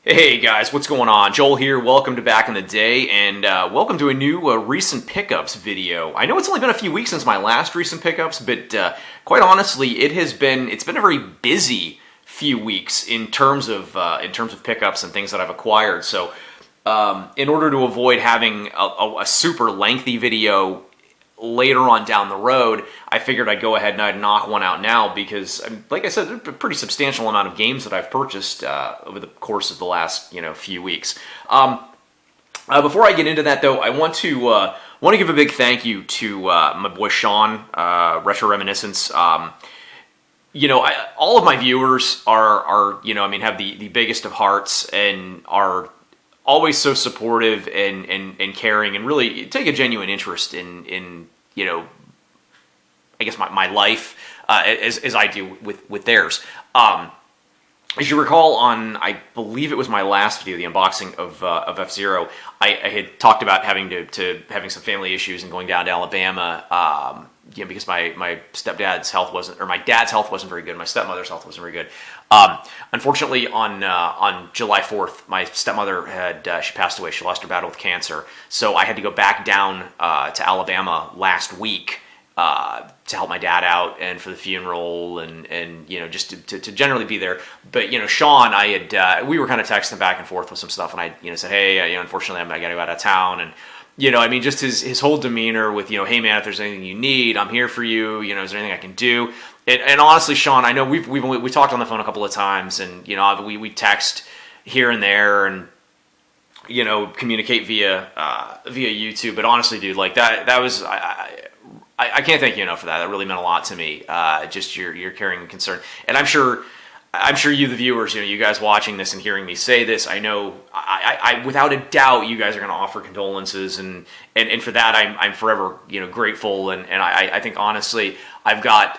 Hey guys, what's going on? Joel here. Welcome to Back in the Day, and welcome to a new recent pickups video. I know it's only been a few weeks since my last recent pickups, but quite honestly, it's been a very busy few weeks in terms of pickups and things that I've acquired. So, in order to avoid having a super lengthy video later on down the road, I figured I'd go ahead and I'd knock one out now because, like I said, there's a pretty substantial amount of games that I've purchased over the course of the last few weeks. Before I get into that, though, I want to give a big thank you to my boy Sean, Retro Reminiscence. All of my viewers are have the biggest of hearts and are always so supportive and caring and really take a genuine interest in I guess my life as I do with theirs. As you recall, on I believe it was my last video, the unboxing of F-Zero, I had talked about having some family issues and going down to Alabama, because my stepdad's health wasn't, or my dad's health wasn't very good, my stepmother's health wasn't very good. Unfortunately, on July 4th, my stepmother she passed away. She lost her battle with cancer, so I had to go back down to Alabama last week to help my dad out and for the funeral and just to generally be there. But Sean, we were kind of texting back and forth with some stuff, and I said, hey, unfortunately I got to go out of town, and just his whole demeanor with hey man, if there's anything you need, I'm here for you. Is there anything I can do? And honestly, Sean, I know we talked on the phone a couple of times, and we text here and there and communicate via YouTube. But honestly, dude, like that was I can't thank you enough for that. That really meant a lot to me. Just your caring and concern. And I'm sure you, the viewers, you guys watching this and hearing me say this, I know, I without a doubt, you guys are going to offer condolences, and for that, I'm forever, grateful. And I think honestly, I've got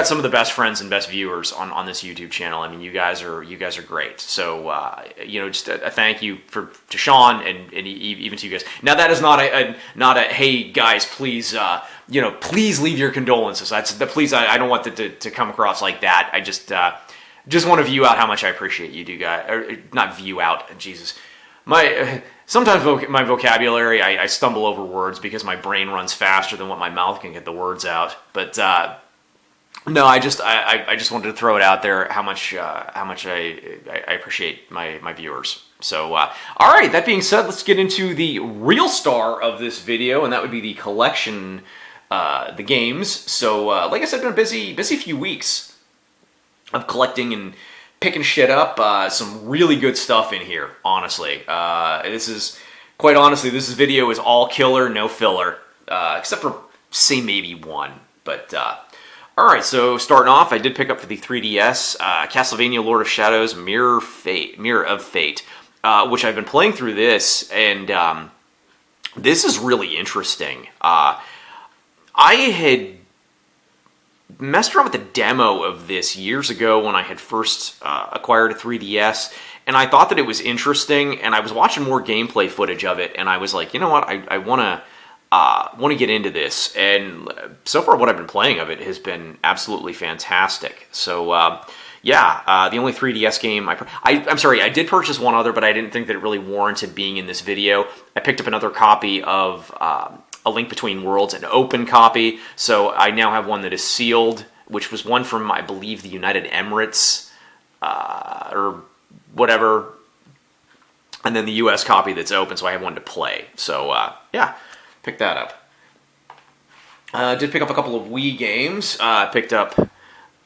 some of the best friends and best viewers on this YouTube channel. I mean, you guys are great. So, just a thank you to Sean and even to you guys. Now, that is not a hey guys, please, please leave your condolences. Please, I don't want that to come across like that. I just want to view out how much I appreciate you do, guys. Or not view out, Jesus. Sometimes my vocabulary, I stumble over words because my brain runs faster than what my mouth can get the words out. But no, I just wanted to throw it out there how much I appreciate my viewers. So all right, that being said, let's get into the real star of this video, and that would be the collection, the games. So like I said, been a busy few weeks of collecting and picking shit up. Some really good stuff in here, honestly. This video is all killer, no filler, except for say maybe one. But all right, so starting off, I did pick up for the 3DS Castlevania Lord of Shadows Mirror of Fate, which I've been playing through this, and this is really interesting. I had messed around with the demo of this years ago when I had first acquired a 3DS, and I thought that it was interesting, and I was watching more gameplay footage of it, and I was like, you know what, I want to get into this, and so far what I've been playing of it has been absolutely fantastic. So the only 3DS game I'm sorry, I did purchase one other, but I didn't think that it really warranted being in this video. I picked up another copy of A Link Between Worlds, an open copy, so I now have one that is sealed, which was one from, I believe, the United Emirates, or whatever, and then the US copy that's open, so I have one to play. So pick that up. Did pick up a couple of Wii games. Picked up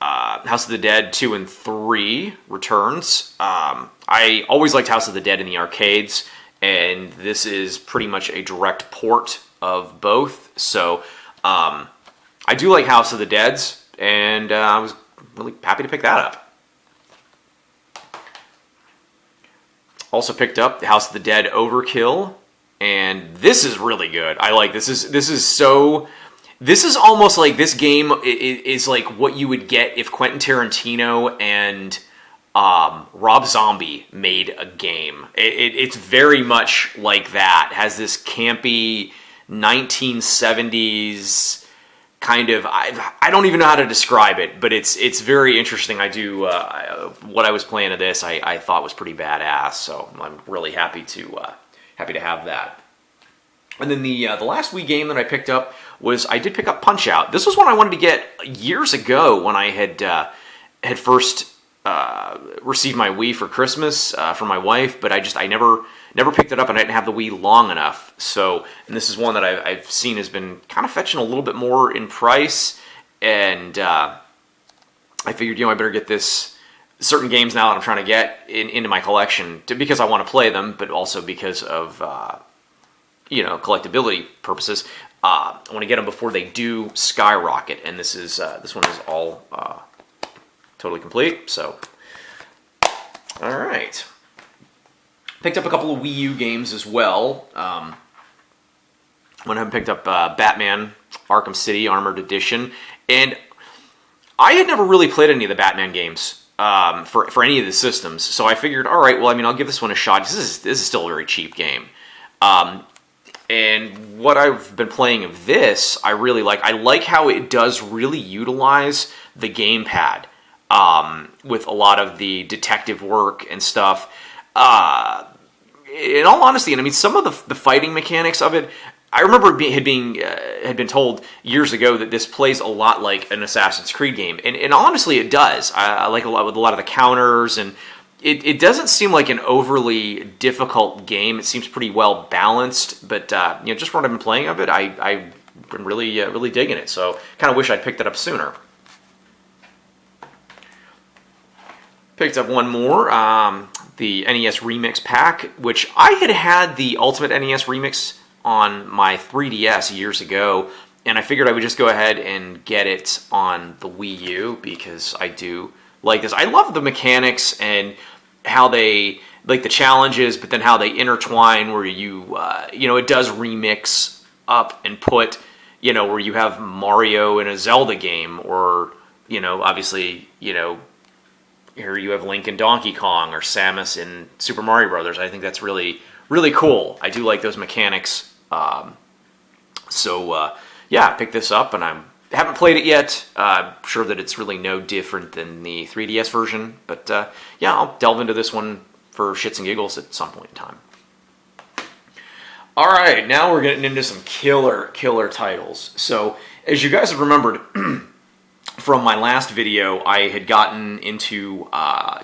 House of the Dead 2 and 3 Returns. I always liked House of the Dead in the arcades, and this is pretty much a direct port of both. So I do like House of the Deads, and I was really happy to pick that up. Also picked up the House of the Dead Overkill, and this is really good. I like this. This is almost like this game is like what you would get if Quentin Tarantino and Rob Zombie made a game. It's very much like that. It has this campy 1970s kind of, I don't even know how to describe it, but it's very interesting. I do what I was playing of this, I thought was pretty badass, so I'm really happy to have that. And then the last Wii game that I picked up was, I did pick up Punch-Out. This was one I wanted to get years ago when I had first received my Wii for Christmas from my wife, but I never picked it up, and I didn't have the Wii long enough. So, and this is one that I've seen has been kind of fetching a little bit more in price, and I figured, I better get this certain games now that I'm trying to get into my collection, because I want to play them, but also because of collectability purposes. I want to get them before they do skyrocket, and this one is all totally complete. So, all right. Picked up a couple of Wii U games as well. Went ahead and picked up Batman Arkham City Armored Edition, and I had never really played any of the Batman games for any of the systems. So I figured, all right, well, I'll give this one a shot. This is still a very cheap game. And what I've been playing of this, I really like. I like how it does really utilize the gamepad with a lot of the detective work and stuff. In all honesty, and some of the fighting mechanics of it, I remember had been told years ago that this plays a lot like an Assassin's Creed game, and honestly, it does. I like a lot with a lot of the counters, and it doesn't seem like an overly difficult game. It seems pretty well balanced, but just what I've been playing of it, I've been really digging it. So, kind of wish I'd picked it up sooner. Picked up one more, the NES Remix Pack, which I had the Ultimate NES Remix on my 3DS years ago, and I figured I would just go ahead and get it on the Wii U, because I do like this. I love the mechanics and how they, like the challenges, but then how they intertwine, where you, it does remix up and put, where you have Mario in a Zelda game, or, obviously, here you have Link and Donkey Kong, or Samus in Super Mario Brothers. I think that's really, really cool. I do like those mechanics. Yeah, I picked this up, and I haven't played it yet. I'm sure that it's really no different than the 3DS version. But yeah, I'll delve into this one for shits and giggles at some point in time. All right, now we're getting into some killer titles. So, as you guys have remembered from my last video, I had gotten into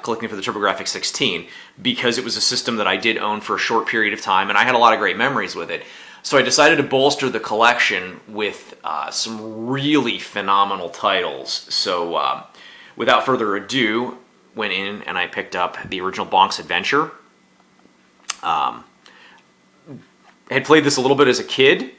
collecting for the TurboGrafx 16 because it was a system that I did own for a short period of time, and I had a lot of great memories with it. So I decided to bolster the collection with some really phenomenal titles. So without further ado, went in and I picked up the original Bonk's Adventure. Had played this a little bit as a kid.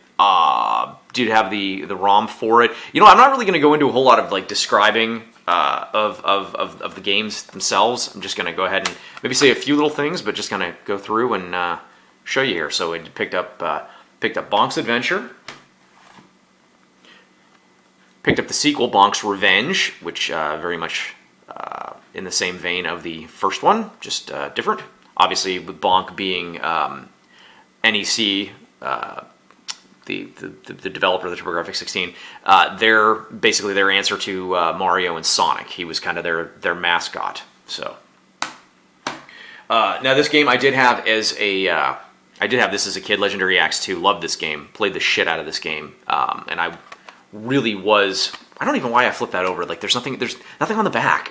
Did have the ROM for it. I'm not really going to go into a whole lot of like describing of the games themselves. I'm just going to go ahead and maybe say a few little things, but just kind of go through and show you here. So I picked up Bonk's Adventure. Picked up the sequel, Bonk's Revenge, which very much in the same vein of the first one, just different. Obviously, with Bonk being NEC, the developer of the TurboGrafx 16, they're basically their answer to Mario and Sonic. He was kind of their mascot. So now this game I did have as a I did have this as a kid. Legendary Axe 2. Loved this game. Played the shit out of this game, and I really was. I don't even know why I flipped that over. Like there's nothing on the back,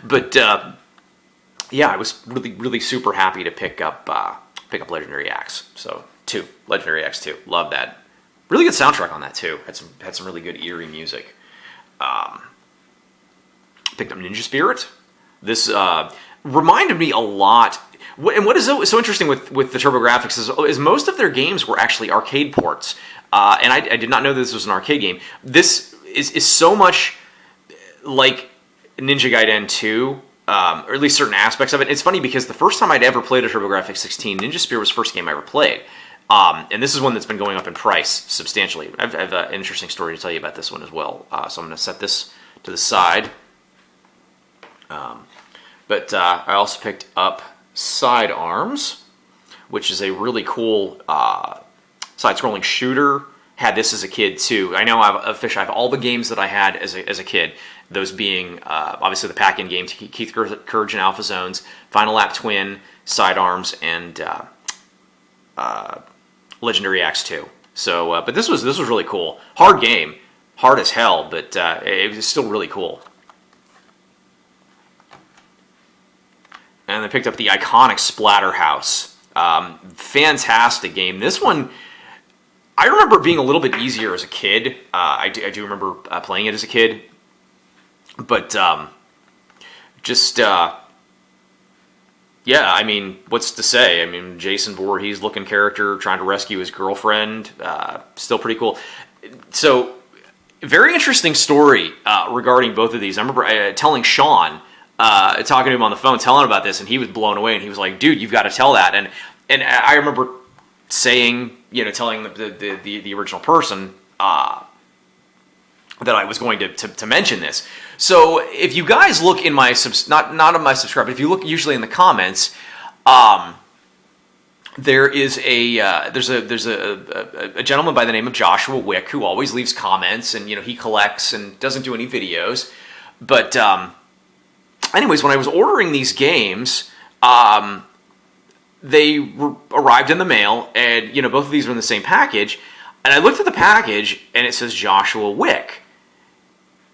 but yeah, I was really super happy to pick up Legendary Axe. So. Legendary Axe 2. Love that. Really good soundtrack on that too. Had some really good eerie music. Picked up Ninja Spirit. This reminded me a lot. And what is so interesting with the TurboGrafx is most of their games were actually arcade ports. And I did not know this was an arcade game. This is so much like Ninja Gaiden 2. Or at least certain aspects of it. It's funny because the first time I'd ever played a TurboGrafx 16, Ninja Spirit was the first game I ever played. And this is one that's been going up in price substantially. I have an interesting story to tell you about this one as well. So I'm going to set this to the side. But I also picked up Sidearms, which is a really cool side-scrolling shooter had this as a kid too. I know I have all the games that I had as a kid. Those being obviously the pack-in games, Keith Courage and Alpha Zones, Final Lap Twin, Sidearms, and Legendary Axe 2. So, but this was really cool. Hard game, hard as hell, but it was still really cool. And I picked up the iconic Splatterhouse. Fantastic game. This one, I remember it being a little bit easier as a kid. I do remember playing it as a kid. But yeah, I mean, what's to say? I mean, Jason Voorhees looking character trying to rescue his girlfriend. Still pretty cool. So, very interesting story regarding both of these. I remember telling Sean, talking to him on the phone, telling him about this, and he was blown away, and he was like, dude, you've got to tell that. And I remember saying, telling the original person that I was going to mention this. So if you guys look in my not on my subscribe, but if you look usually in the comments, there's a gentleman by the name of Joshua Wick who always leaves comments, and he collects and doesn't do any videos. But anyways, when I was ordering these games, they arrived in the mail, and both of these were in the same package. And I looked at the package, and it says Joshua Wick.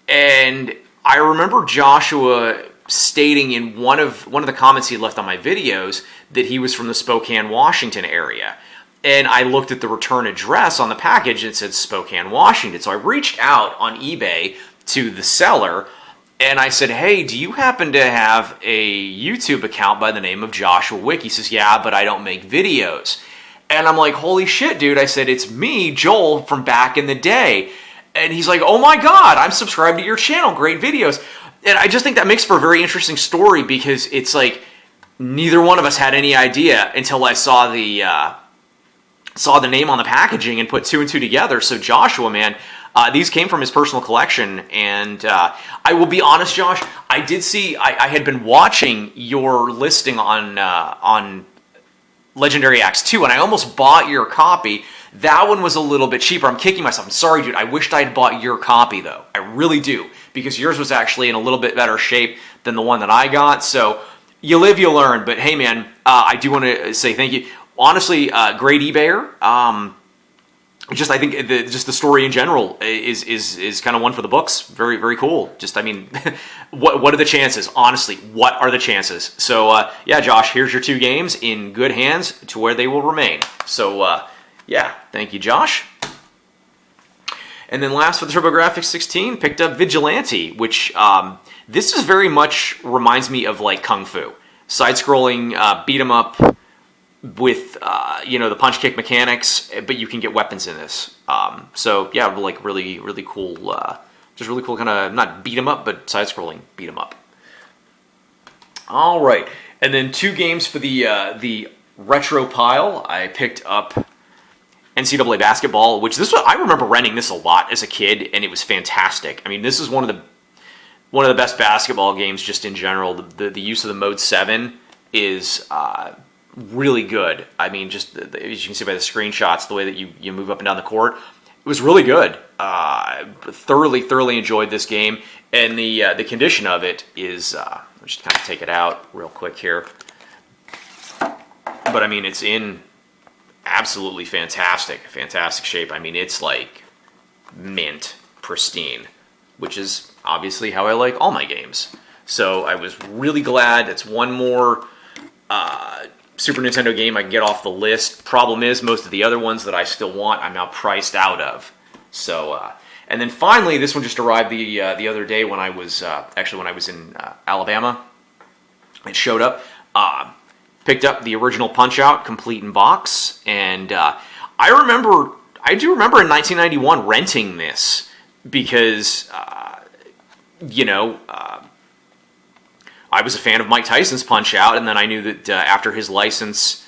And I remember Joshua stating in one of the comments he had left on my videos that he was from the Spokane, Washington area. And I looked at the return address on the package, and it said Spokane, Washington. So I reached out on eBay to the seller, and I said, hey, do you happen to have a YouTube account by the name of Joshua Wick? He says, yeah, but I don't make videos. And I'm like, holy shit, dude. I said, it's me, Joel, from back in the day. And he's like, oh my God, I'm subscribed to your channel. Great videos. And I just think that makes for a very interesting story, because it's like neither one of us had any idea until I saw the name on the packaging and put two and two together. So Joshua, man, these came from his personal collection. And I will be honest, Josh, I did see, I had been watching your listing on Legendary Axe 2, and I almost bought your copy. That one was a little bit cheaper. I'm kicking myself. I'm sorry, dude. I wished I had bought your copy, though. I really do, because yours was actually in a little bit better shape than the one that I got. So you live, you learn. But hey, man, I do want to say thank you. Honestly, great eBayer. I think just the story in general is kind of one for the books. Very, very cool. Just, I mean, what are the chances? Honestly, what are the chances? So, yeah, Josh, here's your two games in good hands to where they will remain. So, yeah, thank you, Josh. And then last for the TurboGrafx 16, picked up Vigilante, which this is very much reminds me of like Kung Fu. Side-scrolling, beat 'em up with, the punch kick mechanics, but you can get weapons in this. So, yeah, like really, really cool, just really cool kind of, not beat 'em up, but side-scrolling beat 'em up. All right, and then two games for the retro pile. I picked up NCAA basketball, which I remember renting this a lot as a kid, and it was fantastic. I mean, this is one of the best basketball games just in general. The use of the Mode 7 is really good. I mean, just as you can see by the screenshots, the way that you move up and down the court, it was really good. Thoroughly enjoyed this game, and the condition of it is. I'll just kind of take it out real quick here, but I mean, it's in absolutely fantastic shape. I mean, it's like mint, pristine, which is obviously how I like all my games. So I was really glad it's one more Super Nintendo game I can get off the list. Problem is, most of the other ones that I still want, I'm now priced out of. So, and then finally, this one just arrived the other day when I was in Alabama. It showed up. Picked up the original Punch-Out, complete in box, and I do remember in 1991 renting this because, I was a fan of Mike Tyson's Punch-Out, and then I knew that after his licensing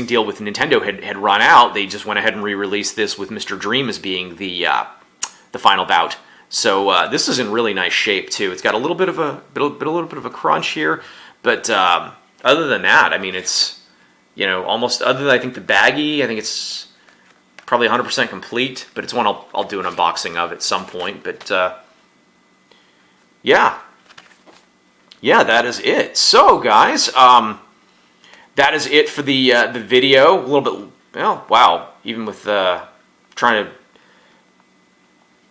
deal with Nintendo had run out, they just went ahead and re-released this with Mr. Dream as being the final bout. So this is in really nice shape too. It's got a little bit of a crunch here. But other than that, I mean, it's, almost, other than I think the baggie, I think it's probably 100% complete, but it's one I'll do an unboxing of at some point. But yeah, that is it. So guys, that is it for the video. A little bit, well, wow, even with trying to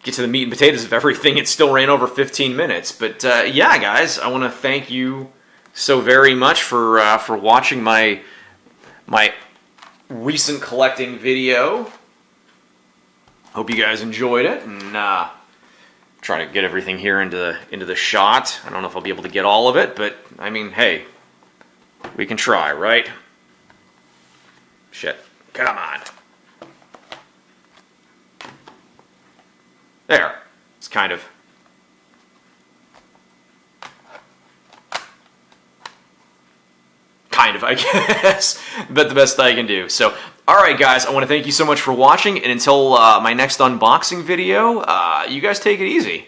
get to the meat and potatoes of everything, it still ran over 15 minutes. But yeah, guys, I want to thank you so very much for watching my recent collecting video. Hope you guys enjoyed it, and trying to get everything here into the shot. I don't know if I'll be able to get all of it, but I mean, hey, we can try, right? Shit, come on. There. It's kind of... I guess. But the best I can do. So, alright guys, I want to thank you so much for watching, and until my next unboxing video, you guys take it easy.